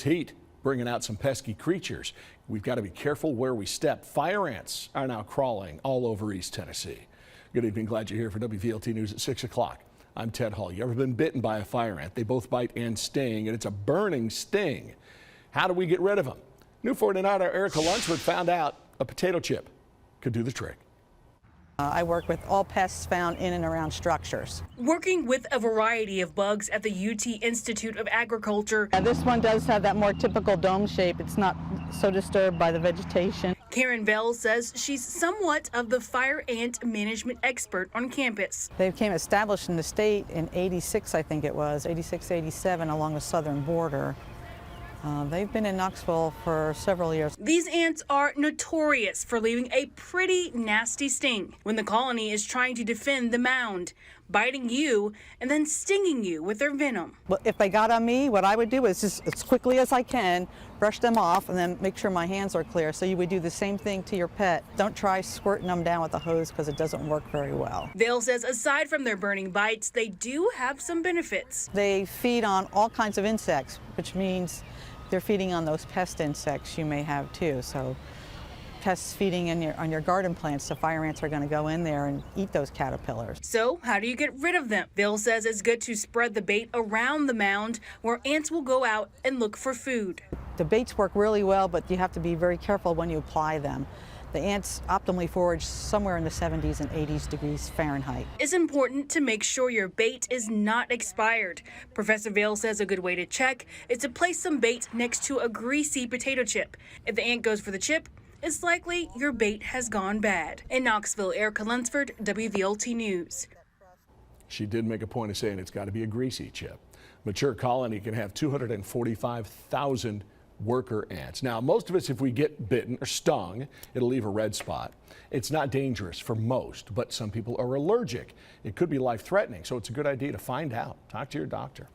Heat bringing out some pesky creatures. We've got to be careful where we step. Fire ants are now crawling all over East Tennessee. Good evening. Glad you're here for WVLT News at 6 o'clock. I'm Ted Hall. You ever been bitten by a fire ant? They both bite and sting, and it's a burning sting. How do we get rid of them? Newport News Erica Lunsford found out a potato chip could do the trick. I work with all pests found in and around structures. Working with a variety of bugs at the UT Institute of Agriculture. This one does have that more typical dome shape. It's not so disturbed by the vegetation. Karen Bell says she's somewhat of the fire ant management expert on campus. They became established in the state in 86, I think it was, 86, 87, along the southern border. They've been in Knoxville for several years. These ants are notorious for leaving a pretty nasty sting when the colony is trying to defend the mound, biting you and then stinging you with their venom. Well, if they got on me, what I would do is just as quickly as I can, brush them off and then make sure my hands are clear. So you would do the same thing to your pet. Don't try squirting them down with a hose because it doesn't work very well. Vale says aside from their burning bites, they do have some benefits. They feed on all kinds of insects, which means they're feeding on those pest insects you may have too. So pests feeding on your garden plants, the fire ants are going to go in there and eat those caterpillars. So how do you get rid of them? Bill says it's good to spread the bait around the mound where ants will go out and look for food. The baits work really well, but you have to be very careful when you apply them. The ants optimally forage somewhere in the 70s and 80s degrees Fahrenheit. It's important to make sure your bait is not expired. Professor Vale says a good way to check is to place some bait next to a greasy potato chip. If the ant goes for the chip, it's likely your bait has gone bad. In Knoxville, Erica Lunsford, WVLT News. She did make a point of saying it's got to be a greasy chip. Mature colony can have 245,000 worker ants. Now, most of us, if we get bitten or stung, it'll leave a red spot. It's not dangerous for most, but some people are allergic. It could be life-threatening, so it's a good idea to find out. Talk to your doctor.